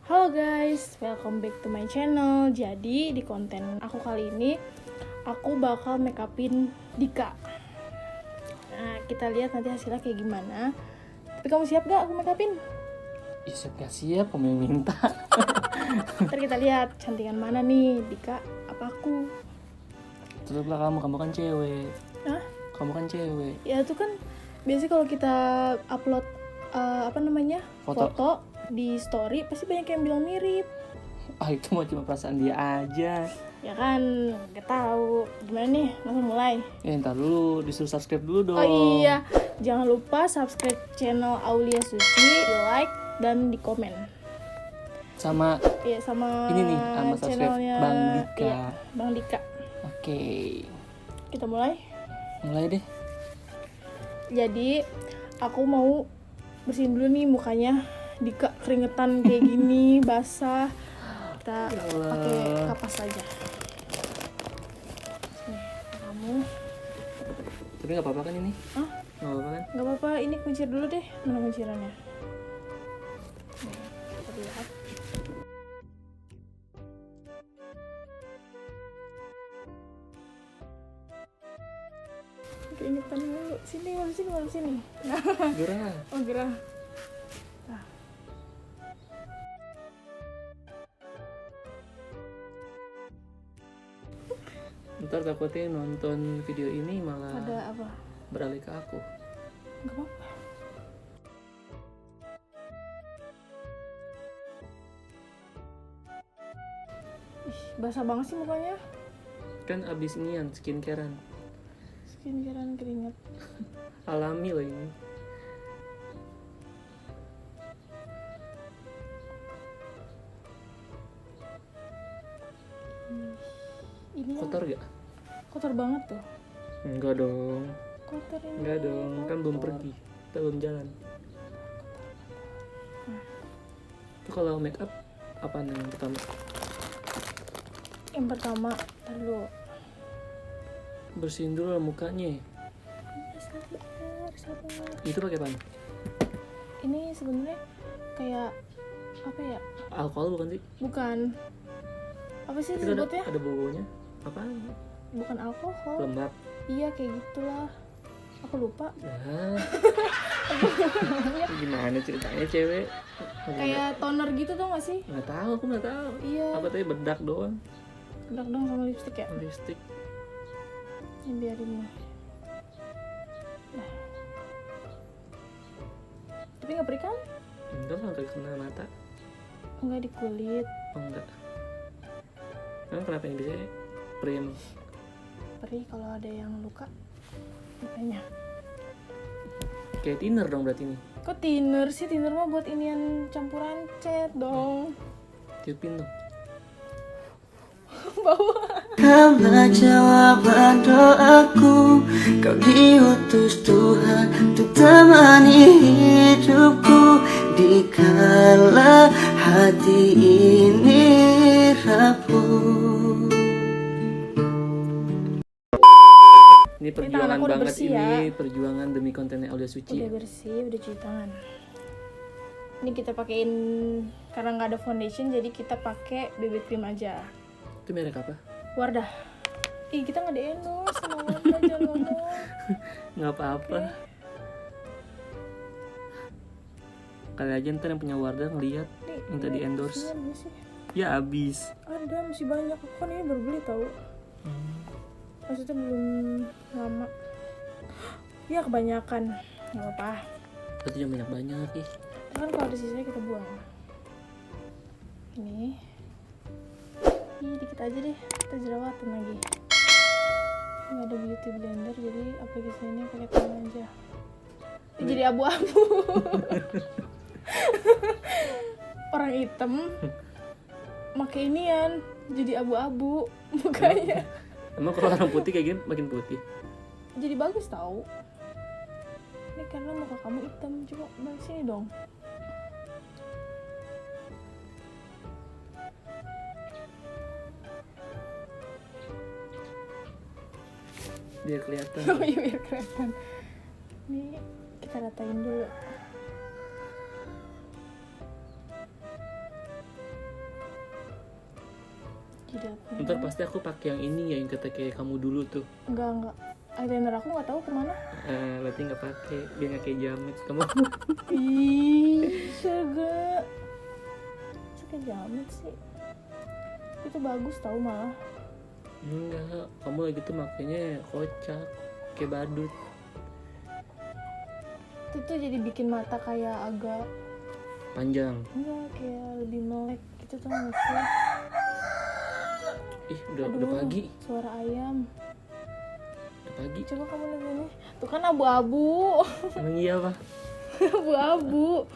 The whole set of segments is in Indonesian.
Halo guys, welcome back to my channel. Jadi di konten aku kali ini aku bakal make upin Dika. Nah, kita lihat nanti hasilnya kayak gimana. Tapi kamu siap gak aku make upin? Siap, kamu yang minta. Ntar kita lihat cantikan mana nih, Dika apa aku? Tutuplah kamu kan cewek. Hah? Kamu kan cewek. Ya itu kan biasanya kalau kita upload foto di story pasti banyak yang bilang mirip. Itu mah cuma perasaan dia aja. Ya kan, gak tahu. Gimana nih, langsung mulai. Ntar dulu, disuruh subscribe dulu dong. Oh iya, jangan lupa subscribe channel Aulia Suci, di like dan di komen. Sama Iya, sama ini nih, sama subscribe channelnya Bang Dika. Iya, Bang Dika. Oke. Kita mulai. Mulai deh. Jadi, aku mau bersihin dulu nih mukanya. Dika keringetan kayak gini, basah. Kita pakai kapas aja. Nih, kamu. Tapi nggak apa-apa kan ini? Hah? Nggak apa-apa kan? Gak apa-apa, ini kuncir dulu deh. Mana kuncirannya? Nih, kita lihat. Keringetan dulu. Sini, malu sini. Gerah. Oh, gerah. Nah. Ntar takutnya nonton video ini malah Ada apa? beralih ke aku. Gak apa-apa. Ih, basah banget sih mukanya. Kan abis inian skincarean. Skincarean keringet. Alami loh ini. Ini Kotor gak? kotor banget tuh. Enggak dong. Kotor ini. Enggak dong, kan belum pergi. Kita belum jalan. Itu kalau make up apa yang pertama? Yang pertama, lalu Bersihin dulu lah mukanya. sabar. Itu pakai apa? Ini sebenarnya kayak apa ya? Alkohol bukan sih? Bukan. Apa sih Itu disebutnya? ada baunya. Apa? Bukan alkohol. Lembab. Iya, kayak gitulah. Aku lupa. Nah. Gimana ceritanya cewek? Kayak toner gitu tuh gak sih? Nggak tahu, aku nggak tahu. Iya. Apa tadi bedak doang? Bedak dong sama lipstick ya? Lipstick. Ini biarin nih. Nah. Tapi gak perih kan? Enggak lah, nggak kena mata. Enggak di kulit. Oh enggak. Emang kenapa ini bisa perih? Perih kalau ada yang luka. Makanya. Kayak thinner dong berarti ini. Kok thinner sih? Thinner mah buat inian campuran cat dong. Tiupin dong. Bawa. Karena jawaban doaku, kau diutus Tuhan untuk temani hidupku di kala hati ini rapuh. Ini tangan perjuangan aku udah banget bersih ini, ya. perjuangan demi kontennya Aulia Suci. Udah bersih, udah cuci tangan. Ini kita pakein karena nggak ada foundation, jadi kita pakai BB cream aja. Itu merek apa? Wardah. Ih, kita nggak di-endorse sama Wardah, jangan ngomong. Nggak apa-apa. Kali aja ntar yang punya Wardah ngeliat Nih, minta di endorse. isinya mana sih? Ya abis. Ada, masih banyak. Aku kan ini baru beli tau. Maksudnya belum lama. Ya kebanyakan. Nggak apa-apa. Berarti jangan banyak-banyak ih. Kan kalau ada sisanya kita buang. Ini. Ih, dikit aja deh. Kita jerawatan lagi. Nggak ada beauty blender, jadi aplikasi ini pakai tangan aja. Jadi abu-abu. Orang hitam pakai inian jadi abu-abu mukanya. Emang kalau orang putih kayak gini makin putih? Jadi bagus tau. Ini karena muka kamu hitam. Coba balik sini dong. Biar kelihatan. Oh iya, biar kelihatan. Ini kita ratain dulu. jidatnya. Ntar pasti aku pakai yang ini ya, yang kata kayak kamu dulu tuh. Enggak. Eyeliner aku nggak tahu kemana. Berarti nggak pakai, biar nggak kayak jamet kamu. Ih, segak. Suka jamet sih. Itu bagus tau malah. Enggak, kamu lagi tuh makanya kocak, kayak badut. Itu tuh jadi bikin mata kayak agak Panjang. enggak kayak lebih melek gitu tau gak sih? Ih, udah pagi. Suara ayam. Udah pagi. Coba kamu lihat ini. Tuh kan abu-abu. Emang iya apa? Abu-abu.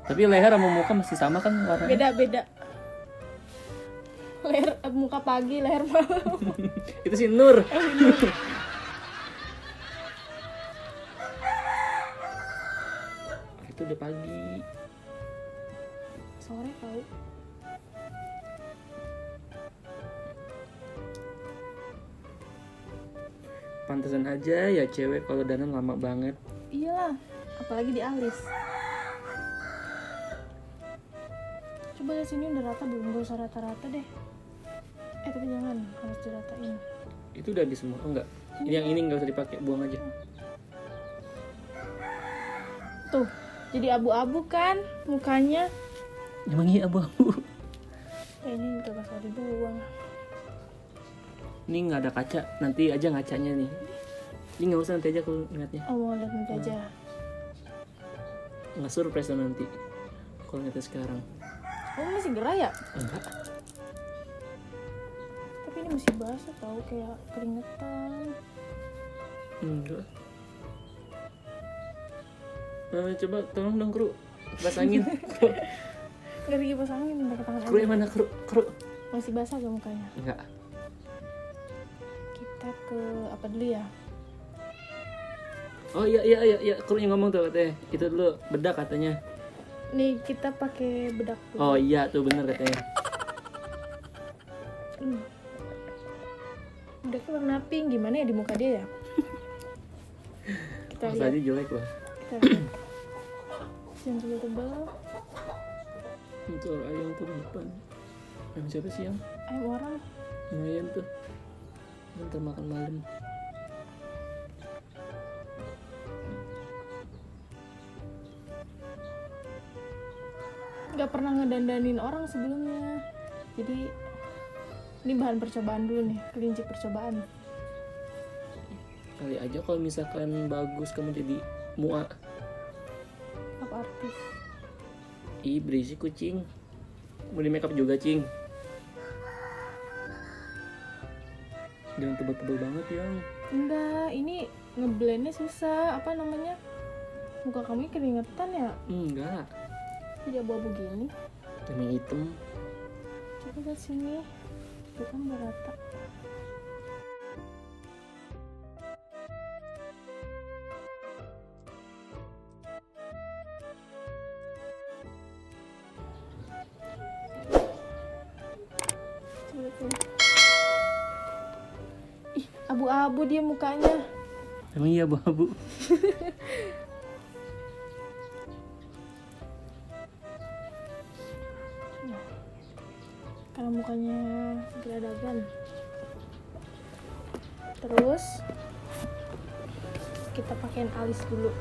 Tapi leher sama muka masih sama kan warnanya? Beda. Leher muka pagi, leher malam. Itu si Nur. Itu udah pagi. Sore tau. Pantesan aja ya cewek kalau dandan lama banget. Iyalah, apalagi di alis. Coba lihat sini udah rata belum? Gak usah rata-rata deh. Tapi jangan, harus diratain. Itu udah habis semua? Oh, enggak. Yang ini nggak usah dipakai, buang aja. Tuh, jadi abu-abu kan mukanya. Emang iya abu-abu. Ini udah bakal dibuang. Ini nggak ada kaca, nanti aja ngacanya nih. Ini nggak usah, nanti aja aku ngeliatnya. Oh, mau lihat nanti aja. Nggak surprise lah nanti kalau ngeliatnya sekarang. Oh, masih gerah ya? Enggak. Tapi ini masih basah tau, kayak keringetan. Enggak. Coba tolong dong kru, pasangin. Gak ada kipas angin, pakai tangan Kru aja. yang mana kru? Masih basah gak mukanya? Enggak. Kita ke apa dulu ya? Oh iya, kru yang ngomong tuh katanya. Itu dulu bedak katanya. Nih kita pakai bedak dulu. Oh iya tuh bener katanya. Bedaknya warna pink, gimana ya di muka dia ya? Kita Masa lihat. aja jelek lah. Kita lihat. Yang tebal-tebal. Itu orang ayam tuh di depan. Ayam siapa sih yang? Ayam orang. Lumayan tuh. Ntar makan malam. Gak pernah ngedandanin orang sebelumnya. Jadi ini bahan percobaan dulu nih, kelinci percobaan. Kali aja kalau misalkan bagus kamu jadi mua. Apa artis? Ih berisik kucing. Mau di makeup juga cing. Jangan tebel-tebel banget yang. Enggak, ini ngeblendnya susah. Apa namanya? Muka kamu keringetan ya? Enggak. Jadi abu-abu gini. Yang hitam. Coba lihat sini. Tuh kan udah rata. Coba lihat sini. Ih, abu-abu dia mukanya. Emang iya abu-abu. Karena mukanya geradagan. Terus kita pakein alis dulu.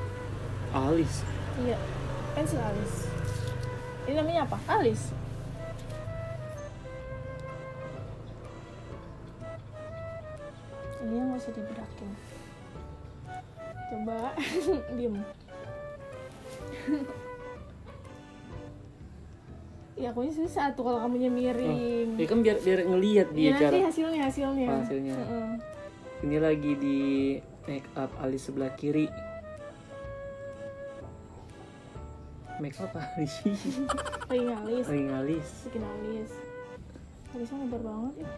Alis. Iya, pensil alis. Ini namanya apa? Alis. Ini yang nggak usah dibedakin. Coba diem. Ya akunya susah tuh kalau kamunya miring. Ya kan biar ngelihat dia Ya, cara nanti hasilnya. Oh, hasilnya. Heeh. Ini lagi di make up alis sebelah kiri. Make up alis. Lagi ngalis. Lagi ngalis. Bikin alis. Alisnya lebar banget ya.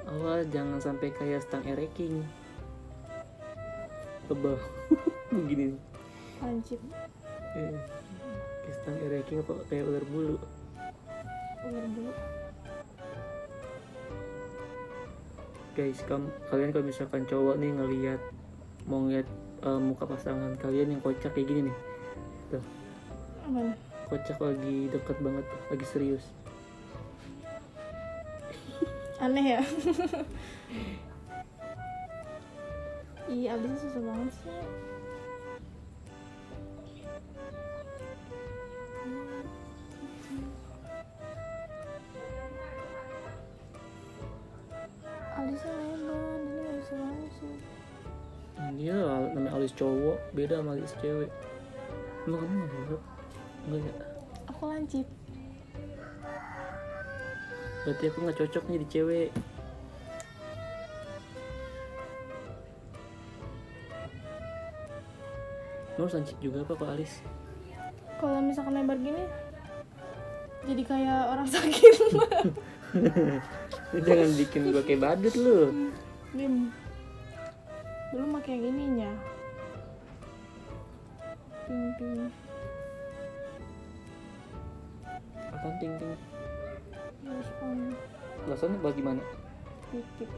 Awas jangan sampai kayak stang ereking. Tebal. Begini. Lancip. Kayak stang ereking apa kayak ular bulu. Ular bulu. Guys, kalian kalau misalkan cowok nih mau ngeliat muka pasangan kalian yang kocak kayak gini nih. Tuh. Aman. Kocak lagi deket banget tuh, lagi serius. Aneh ya. Ih, alisnya susah banget sih. Alisnya lebar, ini gak bisa banget sih. Iya, namanya alis cowok beda sama alis cewek. Emang kamu nggak buruk? Enggak ya? Aku lancip. Berarti aku nggak cocok nih di cewek. Mau lancip juga apa kok alis? Kalau misalkan lebar gini, jadi kayak orang sakit. Jangan bikin gua kayak badut lu. Dim. Dulu pakai yang ininya. Ping. Apaan ting ting? Terus Alasannya bagaimana? titik.